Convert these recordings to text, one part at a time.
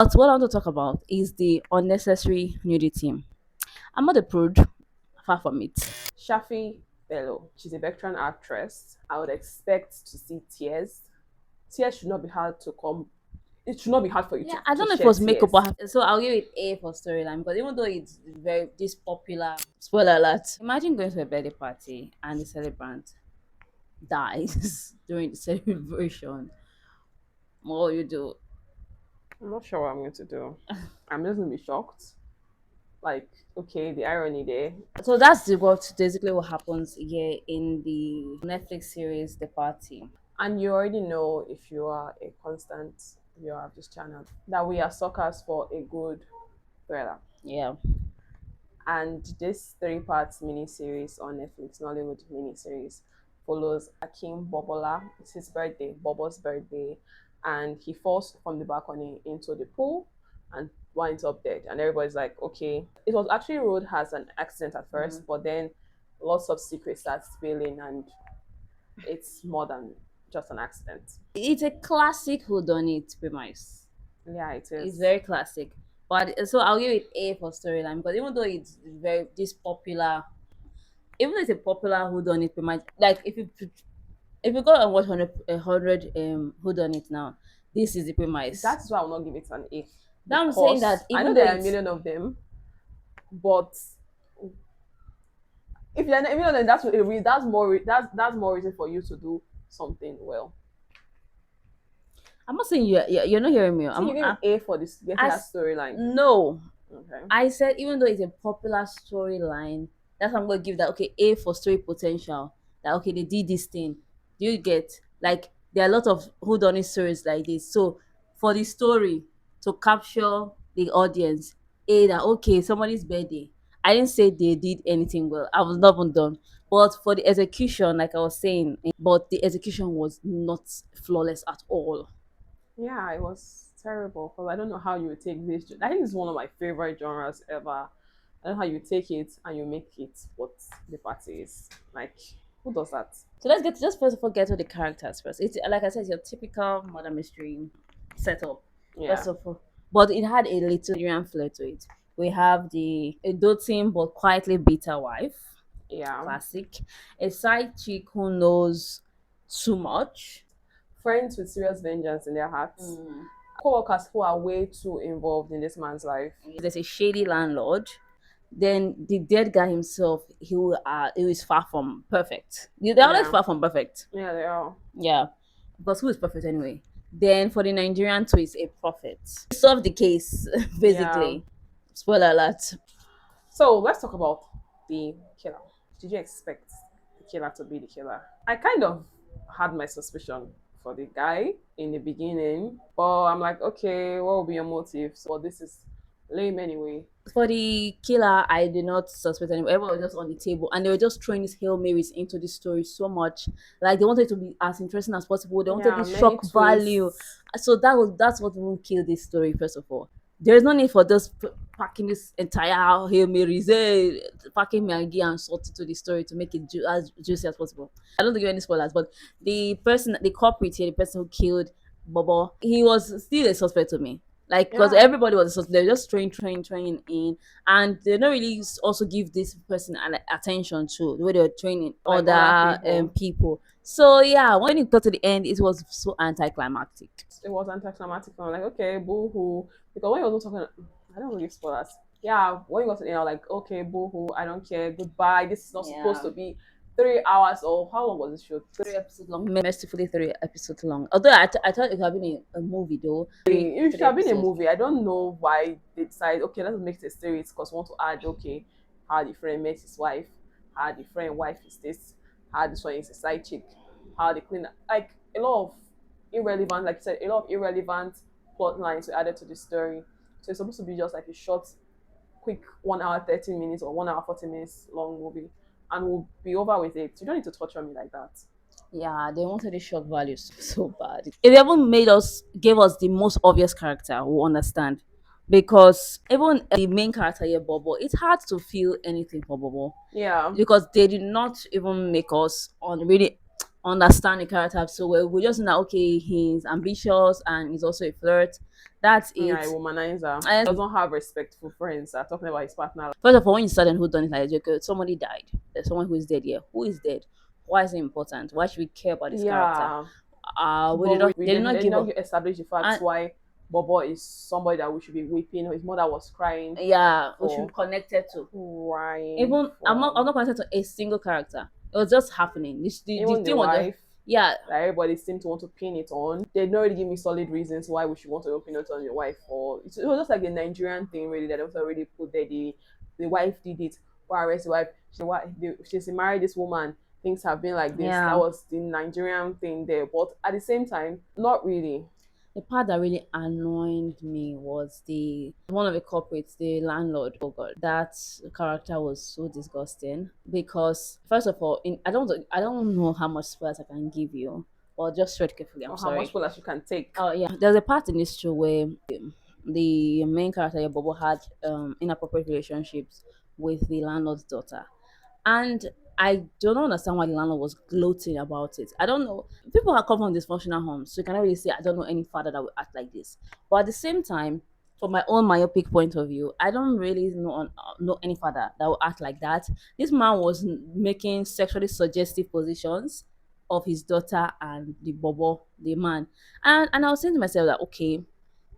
But what I want to talk about is the unnecessary nudity. I'm not a prude, far from it. Shaffy Bello. She's a veteran actress. I would expect to see tears. Tears should not be hard to come. It should not be hard for you Yeah, to, I to don't know if it shed was makeup or tears. so I'll give it A for storyline because even though it's very this popular spoiler alert. Imagine going to a birthday party and the celebrant dies during the celebration. What will you do? I'm not sure what I'm going to do. I'm just going to be shocked. Like, okay, the irony there. So that's what basically what happens here in the Netflix series The Party. And you already know, if you are a constant viewer of this channel, that we are suckers for a good thriller. Yeah. And this three parts miniseries on Netflix, Nollywood miniseries, follows Akinbobola. It's his birthday, Bobo's birthday, and he falls from the balcony into the pool and winds up dead. And everybody's like, okay. It was actually ruled as an accident at first, but then lots of secrets start spilling, and it's more than just an accident. It's a classic Whodunit premise. Yeah, it It's is. very classic. But so I'll give it A for storyline because even though it's very this popular, even though it's a popular Whodunit premise, like if you go and watch hundred Whodunit now, this is the premise. That's why I will not give it an A. Now I'm saying Because that I even know though there are a it's million of them, but if you're not, even then that's more reason for you to do something well. I'm not saying you're not hearing me. So you give A for this getting that As storyline. no, Okay. I said even though it's a popular storyline, that's why I'm gonna give that okay A for story potential. That okay they did this thing. Do you get like there are a lot of whodunit stories like this. So for the story to capture the audience, A that okay somebody's birthday. I didn't say they did anything well. I was not even done. But for the execution, like I was saying, but the execution was not flawless at all. Yeah, it was terrible because I don't know how you would take this. I think it's one of my favorite genres ever. I don't know how you take it and you make it what the party is. Like, who does that? So let's get just first of all get to the characters first. It's like I said, it's your typical murder mystery setup. Yeah. First of all, but it had a little Nigerian flair to it. We have a doting but quietly bitter wife, Yeah. classic. A side chick who knows too much. Friends with serious vengeance in their hearts. Co-workers who are way too involved in this man's life. There's a shady landlord. Then the dead guy himself, he is far from perfect. They're always Yeah. far from perfect. Yeah, they are. Yeah, because who is prophet anyway? Then for the Nigerian twist, a prophet. Solve the case, Yeah. basically. Spoiler alert. So let's talk about the killer. Did you expect the killer to be the killer? I kind of had my suspicion for the guy in the beginning, but I'm like, okay, what will be your motive? So this is lame anyway. For the killer, I did not suspect anyone. Everyone was just on the table, and they were just throwing these hail marys into the story so much. Like they wanted it to be as interesting as possible. They wanted Yeah, this many shock value. twists. So that's what even killed this story. First of all, there is no need for just packing this entire hail marys, packing Maggie and salt into the story to make it as juicy as possible. I don't think any spoilers, but the person, the culprit here, the person who killed Bobo, he was still a suspect to me. Like, because Yeah, everybody was so they're just training in, and they don't really also give this person an attention to the way they're training like other other people. people. So yeah, when it got to the end, it was so anticlimactic. It was anticlimactic. I'm like, okay, boo hoo. Because when he was talking, I don't really give spoilers. Yeah, when he got to the end, I'm like, okay, boo hoo. I don't care. Goodbye. This is not supposed Yeah. to be 3 hours or how long was the show? 3 episodes long, mercifully 3 episodes long. Although I thought it would have been a movie though. It should Three have been a episodes. movie. I don't know why they decided, okay, let's make it a series because we want to add, okay, how the friend met his wife, how the friend wife is this, how this one is a side chick, how the cleaner, like a lot of irrelevant, like you said, a lot of irrelevant plot lines were added to the story. So it's supposed to be just like a short, quick 1 hour 30 minutes or 1 hour 40 minutes long movie, and we'll be over with it. You don't need to torture me like that. Yeah, they wanted the shock value so bad. If they even gave us the most obvious character, we'll understand. Because even the main character here, Bobo, it's hard to feel anything for Bobo. Yeah. Because they did not even make us on really. understand the character so well. We just know that okay, he's ambitious and he's also a flirt. That's Yeah, it. a womanizer. And Doesn't have respectful friends are talking about his partner. first of all, when you start who done it, like okay, somebody died. There's someone who is dead here. Who is dead? Why is it important? Why should we care about this character? Yeah, We but did not. we They did not did give not up. establish the facts And why Bobo is somebody that we should be weeping. His mother was yeah, we should for be connected to. crying Even I'm for. not connected to a single character. It was just happening. The Even the thing was just wife yeah. that everybody seemed to want to pin it on. They didn't really give me solid reasons why we should want to pin it on your wife. Or it was just like the Nigerian thing, really, that was already put there. The wife did it. Why arrest the wife? She's married this woman. Things have been like this. That Yeah. was the Nigerian thing there. But at the same time, not really. The part that really annoyed me was the one of the culprits, the landlord. Oh god, that character was so disgusting because first of all, I don't know how much spoilers I can give you, but just tread carefully. I'm Or how much sorry. spoilers you can take. Oh yeah, there's a part in this show where the main character, Bobo, had inappropriate relationships with the landlord's daughter, and I don't understand why the landlord was gloating about it. I don't know. People have come from dysfunctional homes, so you cannot really say I don't know any father that will act like this. But at the same time, from my own myopic point of view, I don't really know any father that will act like that. This man was making sexually suggestive positions of his daughter and the Bobo, the man, and I was saying to myself that okay,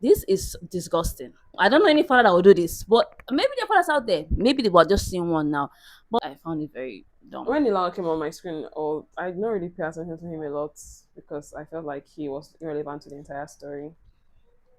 this is disgusting. I don't know any father that will do this, but maybe there are fathers out there. Maybe they were just seeing one now. But I found it very dumb. When Ilana came on my screen, I did not really pay attention to him a lot because I felt like he was irrelevant to the entire story.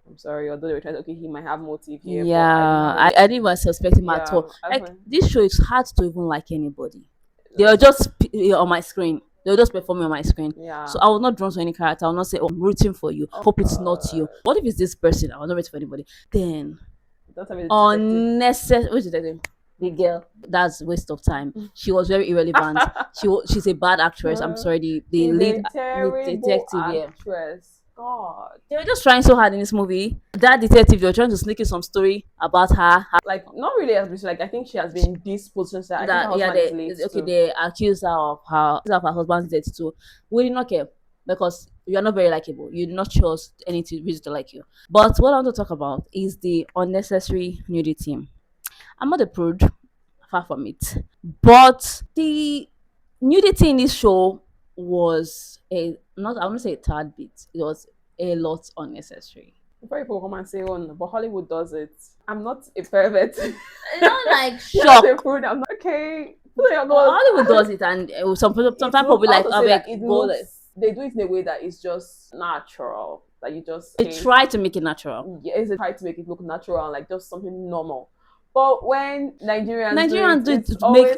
I'm sorry, although they were trying to, okay, he might have motive here, but I did not Yeah, really. I didn't even suspect him at Yeah, all. I Like don't this show is hard to even like anybody. They know. were just on my screen. They were just performing on my screen. Yeah. So I was not drawn to any character. I will not say, "Oh, I'm rooting for you." Oh Hope it's not God. you. What if it's this person? I was not rooting for anybody. Then Don't tell me the detective. unnecessary. Which detective? The girl. That's waste of time. She was very irrelevant. She's a bad actress. I'm sorry. The She's lead a the terrible detective here. actress. God. They were just trying so hard in this movie. That detective, they were trying to sneak in some story about her. Like not really as like I think she has been in this position. So I think her That yeah, husband is late too. they accuse her of her husband's death too. We did not care because you are not very likable. You do not choose anything reason to like you. But what I want to talk about is the unnecessary nudity. I'm not a prude, far from it. But the nudity in this show was a not I want to say a tad bit. It was a lot unnecessary. Before people come and say, "Oh, no, but Hollywood does it." I'm not a pervert. It's not like You're not a shock. prude. I'm not okay. Put your nose. Hollywood does it, and It sometimes look probably I like want to I say beg that it go like looks they do it in a way that is just natural. That you just they came. try to make it natural. Yes, they try to make it look natural and like just something normal. But when Nigerians do Nigerians it, do it it's to make always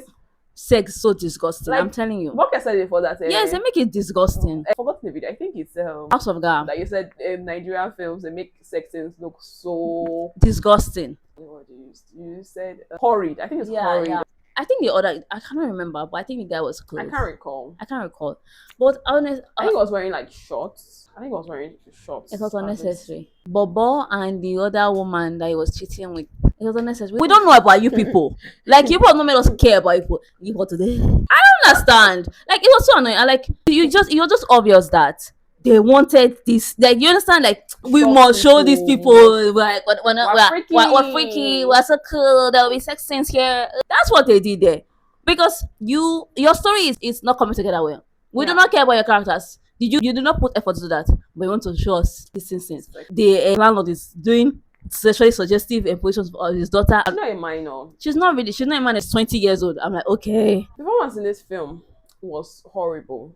sex so disgusting. I'm like telling you. what I said before that. Yes, they make it disgusting. I forgot the video. I think it's House of God, that you said Nigerian films they make sex scenes look so disgusting. what did you said horrid. I think it's Yeah, horrid. yeah. I think the other I cannot remember, but I think the guy was I close. can't recall. I can't recall. But honest, I think he was wearing like shorts. I think he was wearing shorts. it was at least. unnecessary. Bobo and the other woman that he was cheating with, it was unnecessary. We don't know about you people. Like you people not made us care about you people today. I don't understand. Like it was so annoying. I like you're just obvious that they wanted this. Like you understand? Like we Show must show these people. people like we're freaky, freaky. we're so cool. There'll be sex scenes here. That's what they did there. Because your story is not coming together well. We do Yeah. not care about your characters. You do not put effort to do that, but you want to show us this instance. Like- The landlord is doing sexually suggestive positions for his daughter. She's not a minor. She's not really. She's not a man. Is 20 years old. I'm like, okay. The performance in this film was horrible.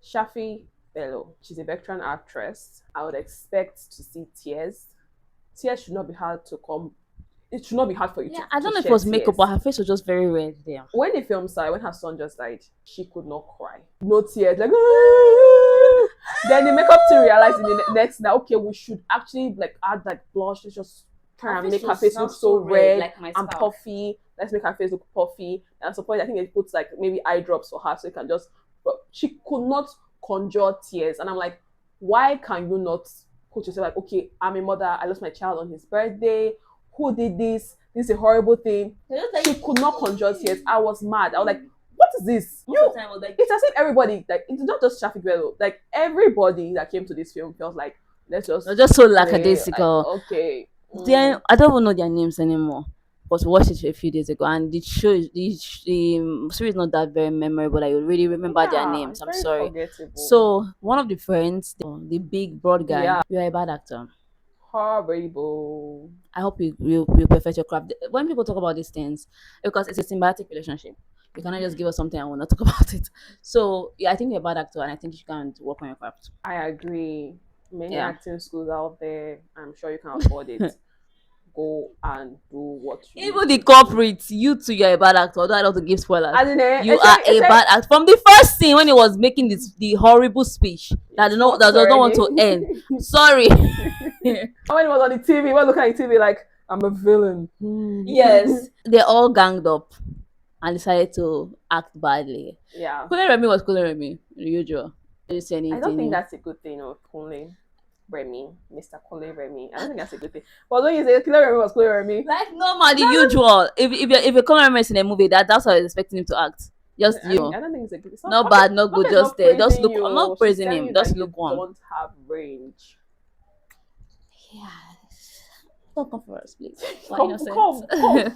Shaffy Bello, she's a veteran actress. I would expect to see tears. Tears should not be hard to come. It should not be hard for you Yeah, to. I don't to know if it shed was makeup, tears. but her face was just very red there. When the film started, when her son just died, she could not cry. No tears, like. "Ah!" Then the makeup team realized in the next that okay, we should actually like add like blush. Let's just try and make her face look so red like my and puffy. Let's make her face look puffy. And at some point, I think they put like maybe eye drops for her so it can just. But she could not conjure tears, and I'm like, why can you not put yourself like, okay, I'm a mother. I lost my child on his birthday. Who did this? This is a horrible thing. She could not conjure tears. I was mad. I was like, what is this? Most of the time, I was like, It's as if everybody, like, it's not just Shaffy Bello, like everybody that came to this film felt like, let's they're just just so play, like, lackadaisical. okay. Then I don't even know their names anymore. But we watched it a few days ago, and the series is not that very memorable. I really remember their Yeah, names. it's I'm very sorry. forgettable. So one of the friends, the big broad guy, Yeah, you are a bad actor. horrible. I hope you perfect your craft. When people talk about these things, because it's a symbiotic relationship, you cannot just give us something and we'll not talk about it. So yeah, I think you're a bad actor, and I think you can work on your craft. I agree. Many Yeah. acting schools out there. I'm sure you can afford it. Go and do what you need Even the to do. culprits, you too, you're a bad actor. Although I don't want to give spoilers, And then you are a bad actor. From the first scene when he was making this the horrible speech that fuck that does not want already. to end. Sorry. And when he was on the TV, he was looking at the TV like, I'm a villain. Yes, they're all ganged up and decided to act badly. Yeah. Kunle Remi was Kunle Remi, the usual. I didn't say I don't anything think new. that's a good thing of Kunle Remi, Mr. Kunle Remi. I don't think that's a good thing. But when you say Kunle Remi was Kunle Remi, Like normal, the usual. If you're Kunle Remi in a movie, that's how I was expecting him to act. Just I don't think it's a good. It's not not Maka. bad, not good, Maka is just not there. Just praising look. I'm you. not She's praising telling him. you Just that look you warm. don't have range. Yeah. Don't come for us, please. We're Come, innocent.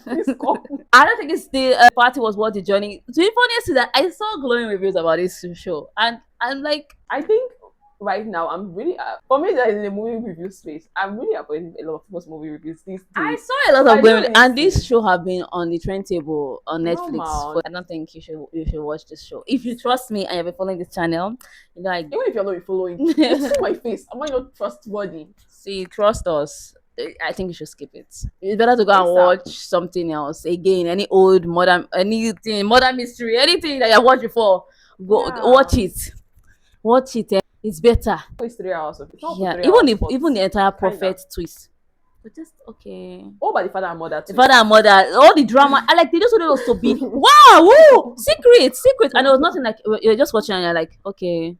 please come. I don't think it's the party was worth the journey. To be honest, is that I saw glowing reviews about this show, and I'm like, I think right now I'm really for me that is in the movie review space. I'm really avoiding a lot of people's movie reviews these I days. saw a lot So I of don't glowing, really and this see. show have been on the trend table on Netflix. Normal. I don't think you should watch this show if you trust me and you've been following this channel. You know, Even if you're not following, you see my face. Am I not trustworthy? see, trust us. I think you should skip it. It's better to go and ASAP. watch something else again. Any old modern, anything, modern mystery, anything that you watched before. Go watch Yeah. it. Watch it. It's better. It's 3 hours of it's not for Yeah, 3 hours, but even the entire kinda. prophet twist. But just okay. Oh, by the father and mother The father twist. and mother, all the drama. I like they just wanted us to be wow, woo, secret, and there was nothing like you're just watching and you're like, okay,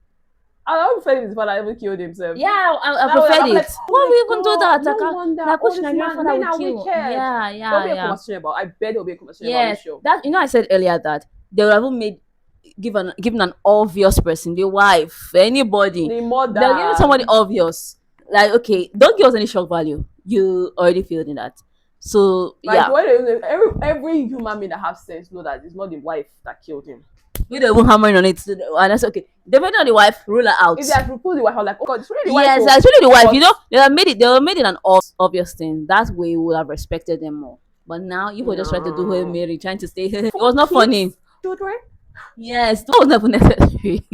I don't prefer his father even killed himself. yeah, I That was like, preferred I'm like, it. oh Why my would you even do god, that? no wonder Like, all which this Nigerian man father men will are kill? wicked. Yeah, There'll yeah, be a yeah. conversation about I bet there'll be a conversation about this Yes, show. that I said earlier that they would have made given an obvious person, the wife, anybody. The They're giving somebody mother. obvious. Like, okay, don't give us any shock value. You already feeling that. So Like yeah, every human being that has sense know that it's not the wife that killed him. we don't even hammering on it. And that's okay. They made on the wife, rule her out. If they had proposed the wife, I was like, oh god, it's really the wife. Yes, Oh. actually the wife. But They have made it an obvious thing. That way we would have respected them more. But now you were just trying to do Hail no. Mary, trying to stay. It was not Kids, funny. children. Yes, that was never necessary.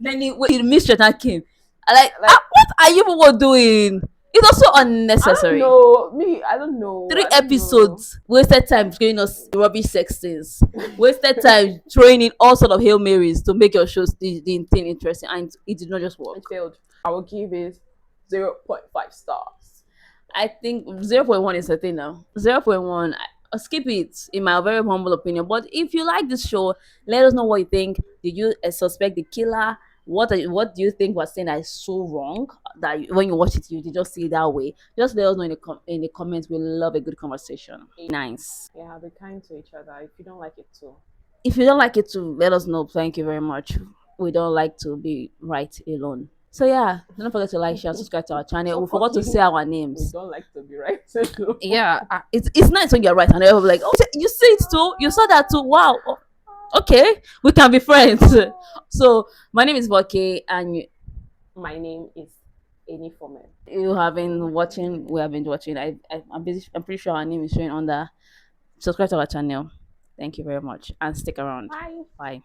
Then the mystery came. I like, Like what are you people doing? It's also I don't unnecessary. know. Me, I don't know. Three I don't know. episodes, wasted time showing us rubbish sex scenes, wasted time throwing in all sort of Hail Marys to make your shows the thing interesting, and it did not just work. It failed. I will give it 0.5 stars. I think 0.1 is the thing now. 0.1, skip it, in my very humble opinion. But if you like this show, let us know what you think. Did you suspect the killer? What do you think was saying that is so wrong that when you watch it, you did just see it that way? Just let us know in the comments. We love a good conversation. Nice. Yeah, be kind to each other. If you don't like it too. If you don't like it too, let us know. Thank you very much. We don't like to be right alone. So yeah, don't forget to like, share, subscribe to our channel. So We forgot to fucking say our we names. don't like to be right. Yeah, it's nice when you're right and everyone like, oh, you see it too, you saw that too, wow. Okay, we can be friends. So my name is Voke, and My name is Any Forman. you have been watching. We have been watching. I'm pretty sure our name is showing on the subscribe to our channel. Thank you very much and stick around. Bye. Bye.